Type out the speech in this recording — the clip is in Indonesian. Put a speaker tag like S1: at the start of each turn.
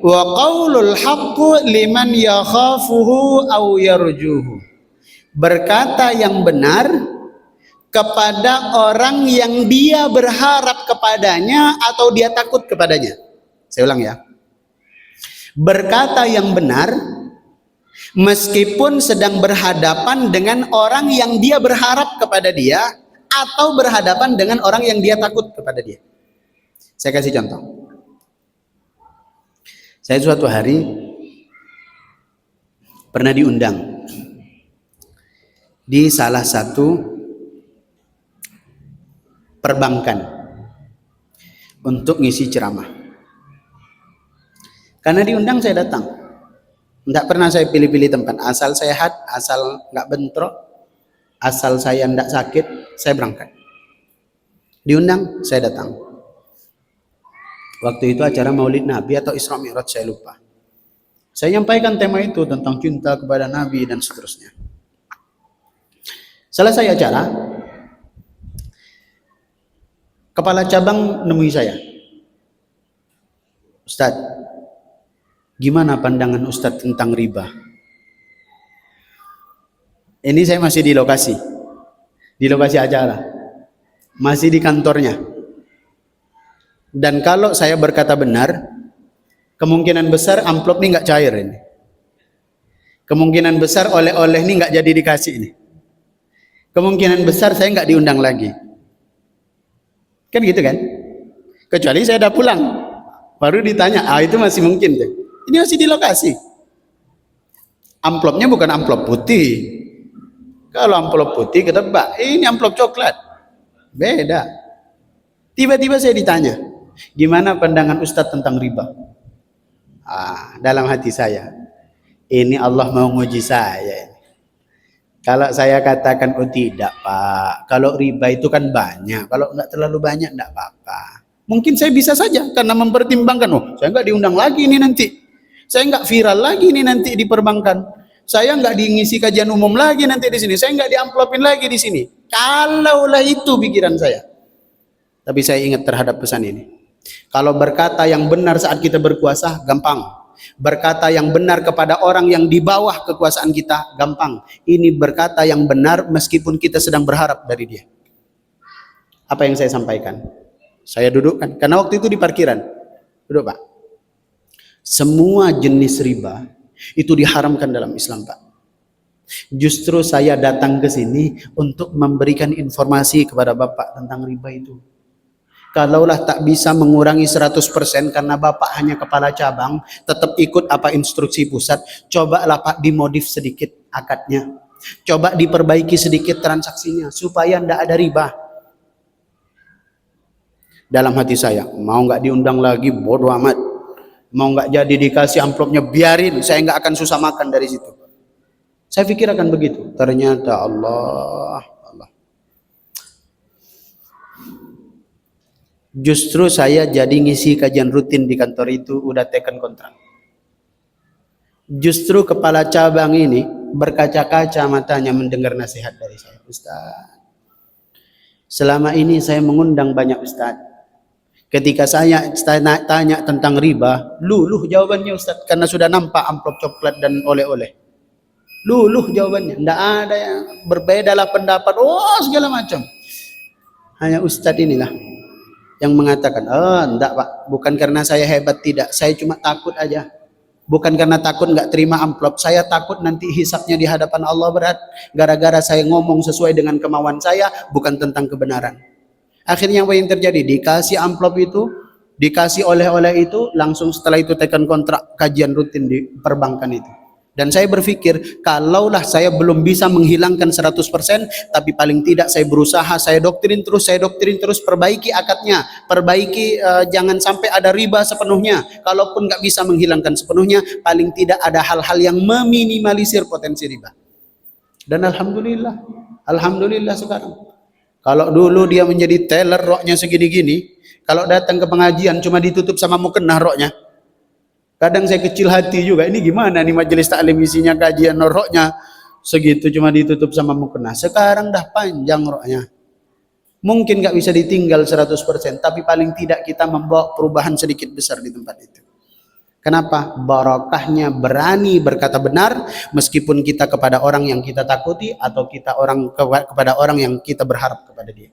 S1: Wa qaulul haqqu liman yakhafuhu aw yarjuhu. Berkata yang benar kepada orang yang dia berharap kepadanya atau dia takut kepadanya. Saya ulang ya. Berkata yang benar meskipun sedang berhadapan dengan orang yang dia berharap kepada dia atau berhadapan dengan orang yang dia takut kepada dia. Saya kasih contoh. Saya suatu hari pernah diundang di salah satu perbankan untuk ngisi ceramah. Karena diundang saya datang. Tidak pernah saya pilih-pilih tempat. Asal sehat, asal nggak bentrok, asal saya tidak sakit, saya berangkat. Diundang, saya datang. Waktu itu acara Maulid Nabi atau Isra Mi'raj, saya lupa. Saya nyampaikan tema itu tentang cinta kepada Nabi dan seterusnya. Selesai acara, kepala cabang nemui saya. Ustadz, gimana pandangan Ustadz tentang riba? Ini saya masih di lokasi acara, masih di kantornya. Dan kalau saya berkata benar, kemungkinan besar amplop ini nggak cair ini. Kemungkinan besar oleh-oleh ini nggak jadi dikasih ini. Kemungkinan besar saya nggak diundang lagi. Kan gitu kan? Kecuali saya udah pulang, baru ditanya, itu masih mungkin tuh. Ini masih di lokasi. Amplopnya bukan amplop putih. Kalau amplop putih ketebak, ini amplop coklat. Beda. Tiba-tiba saya ditanya, gimana pandangan Ustadz tentang riba? Dalam hati saya, ini Allah mau nguji saya. Kalau saya katakan, oh tidak Pak, kalau riba itu kan banyak, kalau nggak terlalu banyak nggak apa-apa. Mungkin saya bisa saja karena mempertimbangkan, saya nggak diundang lagi nih nanti, saya nggak viral lagi nih nanti di perbankan, saya nggak diisi kajian umum lagi nanti di sini, saya nggak diamplopin lagi di sini. Kalaulah itu pikiran saya. Tapi saya ingat terhadap pesan ini. Kalau berkata yang benar saat kita berkuasa, gampang. Berkata yang benar kepada orang yang di bawah kekuasaan kita, gampang. Ini berkata yang benar meskipun kita sedang berharap dari dia. Apa yang saya sampaikan? Saya dudukkan, karena waktu itu di parkiran. Duduk Pak. Semua jenis riba itu diharamkan dalam Islam Pak. Justru saya datang ke sini untuk memberikan informasi kepada Bapak tentang riba itu. Kalaulah tak bisa mengurangi 100% karena Bapak hanya kepala cabang, tetap ikut apa instruksi pusat, cobalah Pak dimodif sedikit akadnya. Coba diperbaiki sedikit transaksinya supaya tidak ada riba. Dalam hati saya, mau nggak diundang lagi bodoh amat. Mau nggak jadi dikasih amplopnya biarin, saya nggak akan susah makan dari situ. Saya pikir akan begitu. Ternyata Allah. Justru saya jadi ngisi kajian rutin di kantor itu udah teken kontrak. Justru kepala cabang ini berkaca-kaca matanya mendengar nasihat dari saya. Ustaz, selama ini saya mengundang banyak ustaz. Ketika saya tanya tentang riba, luluh jawabannya Ustaz, karena sudah nampak amplop coklat dan oleh-oleh. Luluh jawabannya, tidak ada yang berbedalah pendapat, segala macam. Hanya Ustaz inilah yang mengatakan, enggak Pak, bukan karena saya hebat, tidak, saya cuma takut aja. Bukan karena takut nggak terima amplop, saya takut nanti hisapnya di hadapan Allah berat, gara-gara saya ngomong sesuai dengan kemauan saya, bukan tentang kebenaran. Akhirnya apa yang terjadi? Dikasih amplop itu, dikasih oleh-oleh itu, langsung setelah itu tekan kontrak kajian rutin di perbankan itu. Dan saya berpikir, kalaulah saya belum bisa menghilangkan 100%, tapi paling tidak saya berusaha, saya doktrin terus, perbaiki akadnya, perbaiki, jangan sampai ada riba sepenuhnya. Kalaupun nggak bisa menghilangkan sepenuhnya, paling tidak ada hal-hal yang meminimalisir potensi riba. Dan alhamdulillah sekarang. Kalau dulu dia menjadi teller roknya segini-gini, kalau datang ke pengajian cuma ditutup sama mukena roknya. Kadang saya kecil hati juga, ini gimana nih majelis taklim isinya kajian roknya segitu cuma ditutup sama mukena. Sekarang dah panjang roknya. Mungkin nggak bisa ditinggal 100%, tapi paling tidak kita membawa perubahan sedikit besar di tempat itu. Kenapa? Barokahnya berani berkata benar meskipun kita kepada orang yang kita takuti atau kita kepada orang yang kita berharap kepada dia.